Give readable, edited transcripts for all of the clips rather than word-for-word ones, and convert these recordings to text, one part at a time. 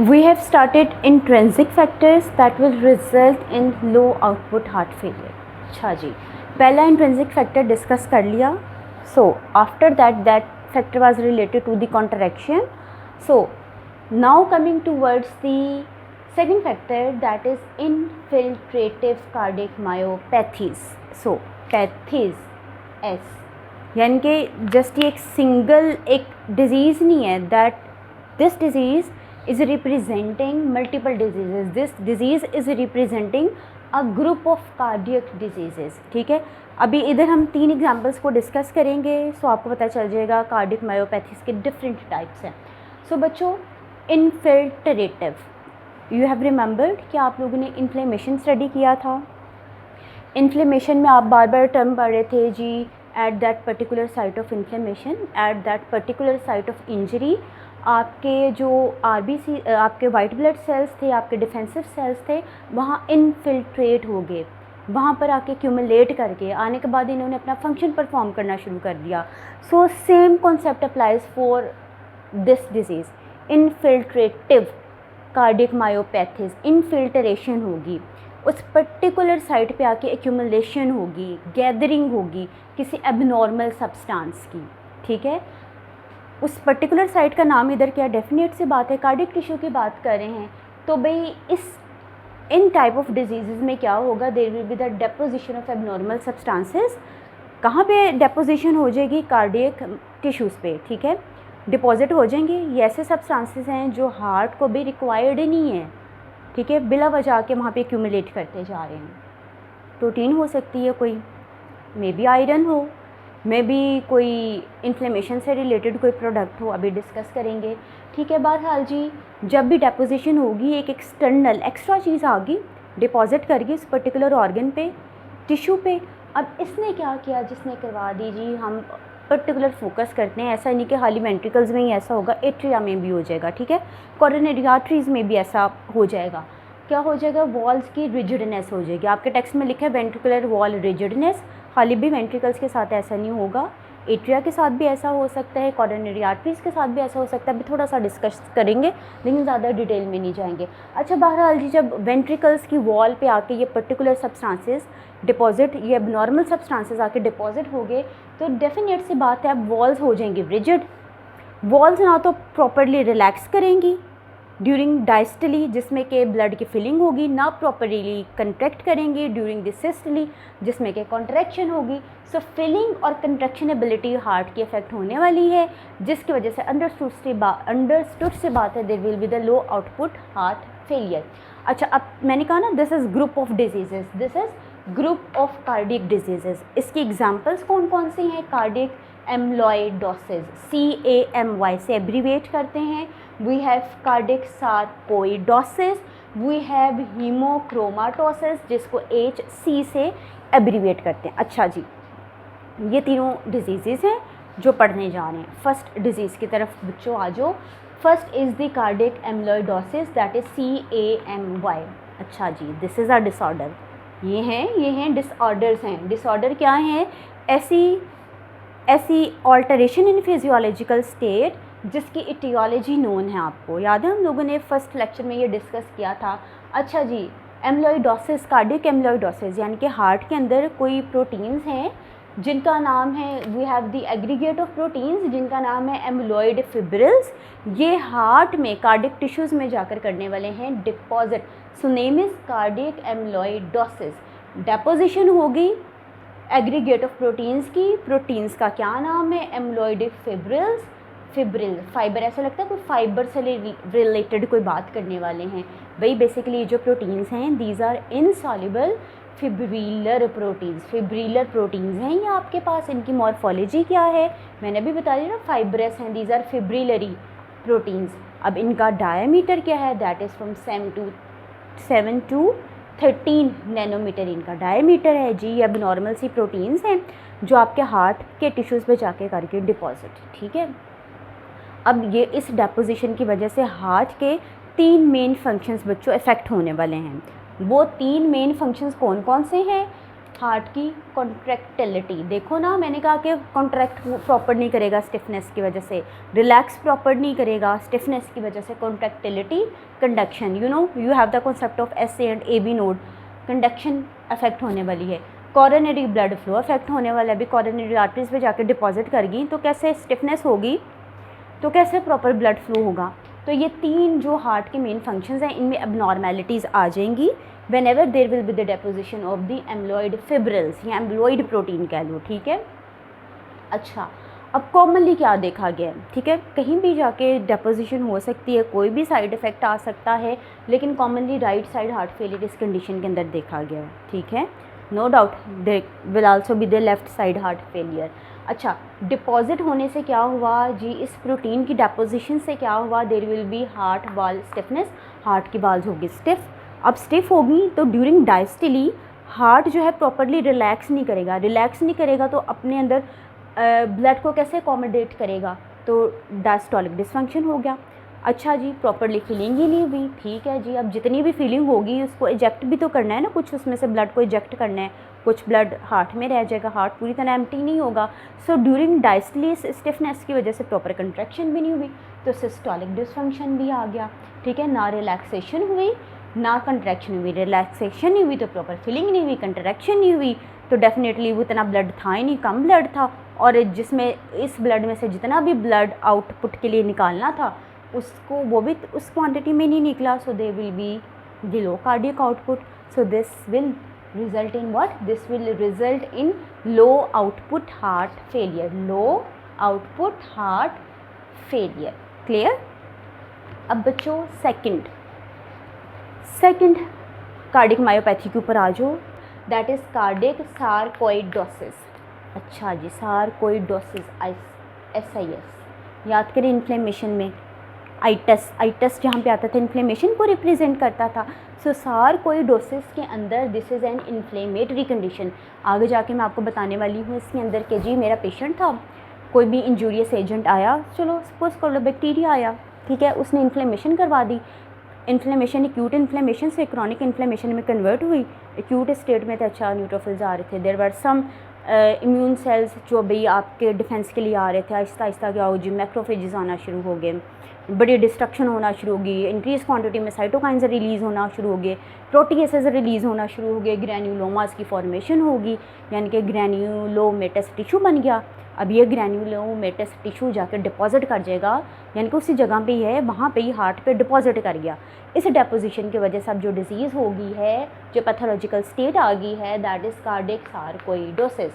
We have started intrinsic factors that will result in low output heart failure. अच्छा जी, पहला intrinsic factor discuss कर लिया. So after that factor was related to the contraction. So now coming towards the second factor, that is infiltrative cardiac myopathies. So pathies S यानी कि just ये एक single एक disease नहीं है, that this disease is representing multiple diseases. This disease is representing a group of cardiac diseases. ठीक है, अभी इधर हम 3 एग्जाम्पल्स को डिस्कस करेंगे. सो आपको पता चल जाएगा कार्डियक मायोपैथीज़ के डिफरेंट टाइप्स हैं. सो बच्चों, इन्फिल्ट्रेटिव, यू हैव रिमेंबर्ड कि आप लोगों ने इन्फ्लेमेशन स्टडी किया था. इन्फ्लेमेशन में आप बार बार टर्म पढ़ रहे थे जी, at that particular site of inflammation, at that particular site of injury, आपके जो आरबीसी, आपके वाइट ब्लड सेल्स थे, आपके डिफेंसिव सेल्स थे, वहाँ इनफिल्ट्रेट हो गए, वहाँ पर आके क्यूमुलेट करके आने के बाद इन्होंने अपना फंक्शन परफॉर्म करना शुरू कर दिया. So same concept applies for this disease, infiltrative cardiac myopathies. Infiltration होगी, उस पर्टिकुलर साइट पे आके एक्यूमुलेशन होगी, गैदरिंग होगी किसी एबनॉर्मल सब्सटेंस की. ठीक है, उस पर्टिकुलर साइट का नाम इधर क्या डेफिनेट सी बात है, कार्डियक टिश्यू की बात कर रहे हैं. तो भाई इन टाइप ऑफ डिजीज़ में क्या होगा, there will be the deposition of abnormal substances. कहाँ पे डेपोजिशन हो जाएगी, कार्डियक टिश्यूज़ पे. ठीक है, डिपॉजिट हो जाएंगे. ये ऐसे सब्सटेंसेस हैं जो हार्ट को भी रिक्वायर्ड नहीं है. ठीक है, बिला वजह के वहाँ पे एक्यूमुलेट करते जा रहे हैं. प्रोटीन हो सकती है कोई, मे बी आयरन हो, में भी कोई इन्फ्लेमेशन से रिलेटेड कोई प्रोडक्ट हो, अभी डिस्कस करेंगे. ठीक है, बहरहाल जी, जब भी डेपोजिशन होगी एक एक्सटर्नल एक्स्ट्रा चीज़ आ गई, डिपॉजिट कर गई उस पर्टिकुलर ऑर्गन पे, टिश्यू पे. अब इसने क्या किया, जिसने करवा दी जी, हम पर्टिकुलर फोकस करते हैं. ऐसा नहीं कि खाली वेंट्रिकल्स में ही ऐसा होगा, एट्रिया में भी हो जाएगा. ठीक है, कोरोनरी आर्टरीज में भी ऐसा हो जाएगा. क्या हो जाएगा, वॉल्स की रिजिडनेस हो जाएगी. आपके टेक्स्ट में लिखा है वेंट्रिकुलर वॉल रिजिडनेस. खाली भी वेंट्रिकल्स के साथ ऐसा नहीं होगा, एट्रिया के साथ भी ऐसा हो सकता है, कोरोनरी आर्टरीज़ के साथ भी ऐसा हो सकता है. अभी थोड़ा सा डिस्कस करेंगे लेकिन ज़्यादा डिटेल में नहीं जाएंगे. अच्छा, बहरहाल जी, जब वेंट्रिकल्स की वॉल पे आके ये पर्टिकुलर सब्सटेंसेस डिपॉजिट, ये एबनॉर्मल सब्सटेंसेस आके डिपॉजिट हो गए, तो डेफिनेट सी बात है अब वॉल्स हो जाएंगी रिजिड. वॉल्स ना तो प्रॉपरली रिलैक्स करेंगी ड्यूरिंग डायस्टली, जिसमें कि ब्लड की फिलिंग होगी, ना प्रॉपरली कंट्रैक्ट करेंगे ड्यूरिंग द सिस्टली, जिसमें कि कॉन्ट्रैक्शन होगी. सो फिलिंग और कंट्रैक्शनेबिलिटी हार्ट की इफेक्ट होने वाली है, जिसकी वजह से अंडरस्टूड से बात है, there will be the low output heart failure. अच्छा, अब मैंने कहा ना, this is group of diseases, this is group of cardiac diseases. इसकी एग्जांपल्स कौन कौन सी हैं, कार्डियक एम्लोइडोसिस, CAMY से एब्रीवेट करते हैं. We have cardiac sarcoidosis, we have hemochromatosis, जिसको HC से एब्रीवेट करते हैं. अच्छा जी, ये तीनों डिजीज़ हैं जो पढ़ने जा रहे हैं. फर्स्ट डिजीज़ की तरफ बच्चों आ जाओ. First is the cardiac amyloidosis, that is CAMY. अच्छा जी, दिस इज़ अ डिसऑर्डर. ये हैं डिसऑर्डर्स हैं. डिसऑर्डर क्या हैं, ऐसी ऑल्टरेशन इन फिजियोलॉजिकल स्टेट जिसकी इटियोलॉजी नोन है. आपको याद है, हम लोगों ने फर्स्ट लेक्चर में ये डिस्कस किया था. अच्छा जी, एम्लोइडोसिस, कार्डियक एम्लोइडोसिस यानी कि हार्ट के अंदर कोई प्रोटीन्स हैं जिनका नाम है, we have the aggregate of proteins जिनका नाम है एम्लोइड फिब्रिल्स. ये हार्ट में कार्डियक टिश्यूज़ में जाकर करने वाले हैं deposit. So name is cardiac amyloidosis. Deposition होगी एग्रीगेट ऑफ प्रोटीन्स की. प्रोटीन्स का क्या नाम है, एम्लोइड फिब्रिल्स. फिब्रिल फाइबर, ऐसा लगता है कोई फाइबर से रिलेटेड कोई बात करने वाले हैं. वही बेसिकली जो प्रोटीन्स हैं, these are insoluble fibrillar proteins. Fibrillar proteins हैं ये आपके पास. इनकी मॉर्फोलॉजी क्या है, मैंने अभी बता दिया ना, फाइब्रस हैं. These are fibrillary proteins. अब इनका डायमीटर क्या है, that is from 7 to 13 nanometre इनका डायमीटर है जी. ये अब नॉर्मल सी प्रोटीन्स हैं जो आपके हार्ट के टिश्यूज़ पे जाके करके डिपॉजिट. ठीक है, अब ये इस डेपोजिशन की वजह से हार्ट के 3 मेन फंक्शंस बच्चों इफ़ेक्ट होने वाले हैं. वो 3 मेन फंक्शंस कौन कौन से हैं, हार्ट की कॉन्ट्रैक्टिलिटी, देखो ना मैंने कहा कि कॉन्ट्रैक्ट प्रॉपर नहीं करेगा स्टिफनेस की वजह से, रिलैक्स प्रॉपर नहीं करेगा स्टिफनेस की वजह से, contractility, conduction, you know you have the concept of SA and AB node, conduction affect होने वाली है, कॉरोनरी ब्लड फ्लो अफेक्ट होने वाला है, अभी कॉरोनरी आर्टरीज पे जाकर डिपॉजिट करेगी तो कैसे स्टिफनेस होगी, तो कैसे प्रॉपर ब्लड फ्लो होगा। तो ये 3 जो हार्ट के मेन फंक्शंस हैं इनमें एबनॉर्मेलिटीज़ आ जाएंगी whenever there will be the deposition of the amyloid fibrils या एम्बलॉइड प्रोटीन कह लो, ठीक है। अच्छा, अब कॉमनली क्या देखा गया है, ठीक है, कहीं भी जाके डेपोजिशन हो सकती है, कोई भी साइड इफ़ेक्ट आ सकता है, लेकिन commonly right side heart failure इस कंडीशन के अंदर देखा गया है, ठीक है। No doubt there will also be the left side heart failure. अच्छा, डिपॉजिट होने से क्या हुआ जी, इस प्रोटीन की डेपोजिशन से क्या हुआ, देयर विल बी हार्ट वाल स्टिफनेस, हार्ट की वाल्स होगी स्टिफ। अब स्टिफ होगी तो ड्यूरिंग डायस्टली हार्ट जो है प्रॉपरली रिलैक्स नहीं करेगा, रिलैक्स नहीं करेगा तो अपने अंदर ब्लड को कैसे अकोमोडेट करेगा, तो डायस्टोलिक डिसफंक्शन हो गया। अच्छा जी, प्रॉपरली फीलिंग ही नहीं हुई, ठीक है जी, अब जितनी भी फीलिंग होगी उसको इजेक्ट भी तो करना है ना, कुछ उसमें से ब्लड को इजेक्ट करना है, कुछ ब्लड हार्ट में रह जाएगा, हार्ट पूरी तरह एम्प्टी नहीं होगा। सो ड्यूरिंग डायस्टली स्टिफनेस की वजह से प्रॉपर कंट्रैक्शन भी नहीं हुई तो सिस्टोलिक डिसफंक्शन भी आ गया, ठीक है, ना रिलैक्सेशन हुई ना कंट्रैक्शन हुई, रिलैक्सेशन नहीं हुई तो प्रॉपर फीलिंग नहीं हुई, कंट्रैक्शन नहीं हुई तो डेफिनेटली वो इतना ब्लड था ही नहीं, कम ब्लड था, और जिसमें इस ब्लड में से जितना भी ब्लड आउटपुट के लिए निकालना था उसको वो भी उस क्वांटिटी में नहीं निकला, so they will be the low cardiac output, so this will result in what, this will result in low output heart failure, low output heart failure, clear. अब बच्चों सेकंड कार्डिक मायोपैथी के ऊपर आ जाओ, that is cardiac सारकोइडोसिस। अच्छा जी, सारकोइडोसिस, SIS याद करें, inflammation में आइटस जहाँ पे आता था इन्फ्लेमेशन को रिप्रेजेंट करता था। सो सारकोइडोसिस के अंदर this is an inflammatory condition, आगे जाके मैं आपको बताने वाली हूँ इसके अंदर के जी मेरा पेशेंट था, कोई भी इंजूरियस एजेंट आया, चलो सपोज कर लो बैक्टीरिया आया, ठीक है, उसने इन्फ्लेमेशन करवा दी, इन्फ्लेमेशन एक्यूट इन्फ्लेमेशन से क्रॉनिक इन्फ्लेमेशन में कन्वर्ट हुई, एक्यूट स्टेट में तो अच्छा न्यूट्रोफिल्स आ रहे थे, there were some immune cells जो भाई आपके डिफेंस के लिए आ रहे थे, आहिस्ता आहिस्ता क्या हो जी, मैक्रोफेजेस आना शुरू हो गए, बड़ी डिस्ट्रक्शन होना शुरू हो गई, इंक्रीज क्वांटिटी में साइटोकाइंस रिलीज़ होना शुरू हो गए, प्रोटीएसेस रिलीज़ होना शुरू हो गए, ग्रैन्युलोमास की फॉर्मेशन होगी, यानी कि ग्रैन्युलोमेटस टिश्यू बन गया। अब ये ग्रैन्युलोमेटस टिश्यू जाकर डिपॉजिट कर जाएगा, यानी कि उसी जगह पे है, वहाँ पे ही हार्ट पे डिपॉजिट कर गया। इस डिपोजिशन की वजह से अब जो डिजीज़ हो गई है, जो पैथोलॉजिकल स्टेट आ गई है, दैट इज़ कार्डिक सारकोइडोसिस।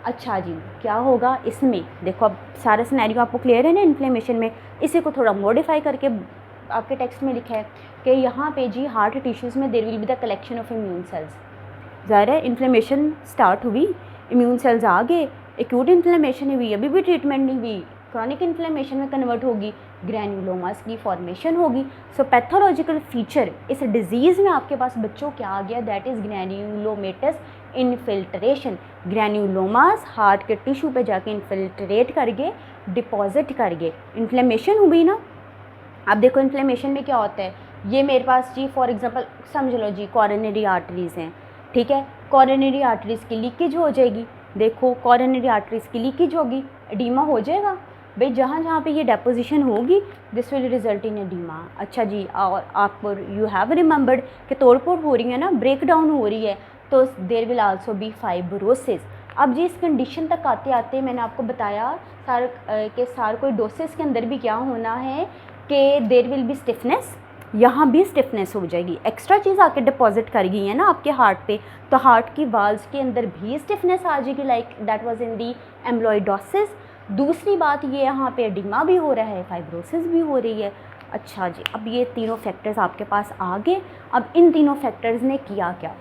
अच्छा जी, क्या होगा इसमें, देखो अब सारा सिनेरियो आपको क्लियर है ना इन्फ्लेमेशन में, इसी को थोड़ा मॉडिफाई करके आपके टेक्स्ट में लिखा है कि यहाँ पे जी हार्ट टिश्यूज़ में there will be the collection of immune cells. ज़ाहिर है इन्फ्लेमेशन स्टार्ट हुई, इम्यून सेल्स आ गए, एक्यूट इन्फ्लेमेशन हुई, अभी भी ट्रीटमेंट नहीं हुई, क्रॉनिक इन्फ्लेमेशन में कन्वर्ट होगी, ग्रैन्युलोमास की फॉर्मेशन होगी। सो पैथोलॉजिकल फीचर इस डिजीज़ में आपके पास बच्चों क्या आ गया, दैट इज़ ग्रैन्युलोमेटस इनफिल्ट्रेशन। ग्रैन्युलोमास हार्ट के टिश्यू पे जाके इनफिल्ट्रेट करके डिपॉजिट करके इन्फ्लेमेशन हुई ना। अब देखो इन्फ्लेमेशन में क्या होता है, ये मेरे पास जी फॉर एग्जांपल समझ लो जी कॉरोनरी आर्टरीज़ हैं, ठीक है, कॉरोनरी आर्टरीज़ की लीकेज हो जाएगी, देखो कॉरोनरी आर्टरीज़ की लीकेज होगी, एडीमा हो जाएगा भाई, जहाँ जहाँ पे ये डेपोजिशन होगी this will result in oedema. अच्छा जी, और आप यू हैव रिमेंबर्ड कि तोड़फोड़ हो रही है ना, ब्रेक डाउन हो रही है, तो there will also be fibrosis. अब जी इस कंडीशन तक आते आते मैंने आपको बताया सारकोइडोसिस के अंदर भी क्या होना है कि देयर विल बी स्टिफनेस, यहाँ भी स्टिफनेस हो जाएगी, एक्स्ट्रा चीज़ आके डिपॉजिट कर गई है ना आपके हार्ट पे, तो हार्ट की वाल्स के अंदर भी स्टिफनेस आ जाएगी, लाइक दैट वाज इन दी एम्ब्लॉइडोसिस। दूसरी बात ये यहाँ पे एडिमा भी हो रहा है, फाइब्रोसिस भी हो रही है। अच्छा जी, अब ये तीनों फैक्टर्स आपके पास आ गए। अब इन तीनों फैक्टर्स ने किया क्या,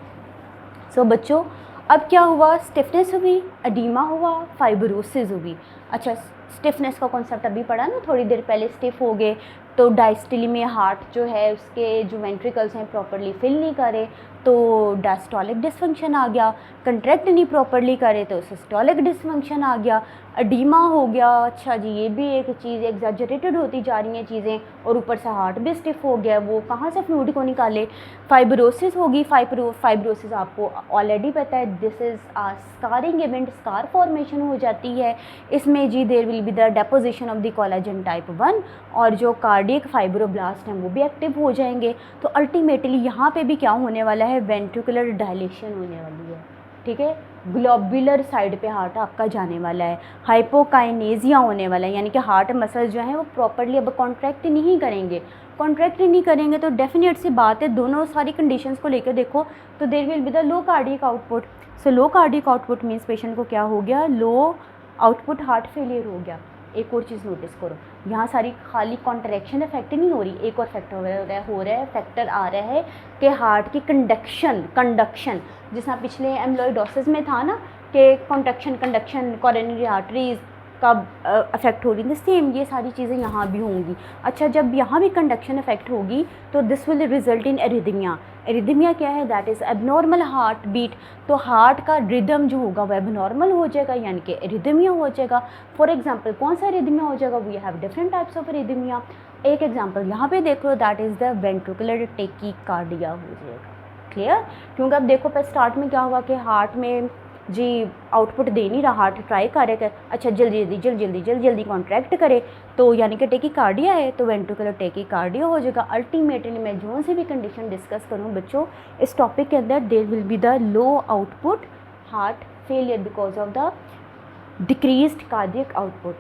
सो बच्चों अब क्या हुआ, स्टिफनेस हुई, एडिमा हुआ, फाइब्रोसिस हुई। अच्छा, स्टिफनेस का कॉन्सेप्ट अभी पढ़ा ना थोड़ी देर पहले, स्टिफ हो गए, तो डायस्टोली में हार्ट जो है उसके जो वेंट्रिकल्स हैं प्रॉपरली फिल नहीं करे तो डायस्टोलिक डिसफंक्शन आ गया, कंट्रैक्ट नहीं प्रॉपरली करे तो सिस्टोलिक डिसफंक्शन आ गया, एडीमा हो गया। अच्छा जी, ये भी एक चीज़ एग्जैजरेटेड होती जा रही हैं चीज़ें, और ऊपर से हार्ट भी स्टिफ हो गया, वो कहाँ से फ्लूइड को निकाले। फाइब्रोसिस होगी, फाइब्रोसिस आपको ऑलरेडी पता है this is scarring event, scar formation हो जाती है इसमें जी। There will be the deposition of the collagen type 1, और जो कार्डियक फाइब्रोब्लास्ट हैं वो भी एक्टिव हो जाएंगे। तो अल्टीमेटली यहाँ पे भी क्या होने वाला है, वेंट्रिकुलर डायलेशन होने वाली है, ठीक है। ग्लोबुलर साइड पे हार्ट आपका जाने वाला है, हाइपोकाइनेजिया होने वाला है, यानी कि हार्ट मसल जो है वो प्रॉपरली अब कॉन्ट्रैक्ट नहीं करेंगे। कॉन्ट्रैक्ट नहीं करेंगे तो डेफिनेट सी बात है, दोनों सारी कंडीशंस को लेकर देखो तो there will be the low cardiac output. So low cardiac output means patient को क्या हो गया, लो आउटपुट हार्ट फेलियर हो गया। एक और चीज़ नोटिस करो, यहाँ सारी खाली कॉन्ट्रैक्शन इफेक्ट नहीं हो रही, एक और फैक्टर हो रहा है फैक्टर आ रहा है कि हार्ट की कंडक्शन जिसना पिछले एम्लोइडोसिस में था ना कि कंडक्शन कोरोनरी आर्टरीज का अफेक्ट हो रही है, सेम ये सारी चीज़ें यहाँ भी होंगी। अच्छा, जब यहाँ भी कंडक्शन इफेक्ट होगी तो this will result in arrhythmia. Arrhythmia क्या है, that is abnormal heart beat. तो हार्ट का रिदम जो होगा वो एबनॉर्मल हो जाएगा, यानी कि एरिथमिया हो जाएगा। फॉर एग्जांपल कौन सा एरिथमिया हो जाएगा, we have different types of arrhythmia. एक एग्जांपल यहाँ पे देख लो, that is the ventricular tachycardia हो जाएगा। क्लियर, क्योंकि अब देखो पे स्टार्ट में क्या हुआ कि हार्ट में जी आउटपुट दे नहीं रहा, हार्ट ट्राई कर रहे, अच्छा जल्दी कॉन्ट्रैक्ट करे तो यानी कि टेकीकार्डिया है, तो वेंट्रिकुलर टेकीकार्डिया हो जाएगा। अल्टीमेटली मैं जो से भी कंडीशन डिस्कस करूँ बच्चों इस टॉपिक के अंदर, there will be the low output heart failure because of the decreased cardiac output.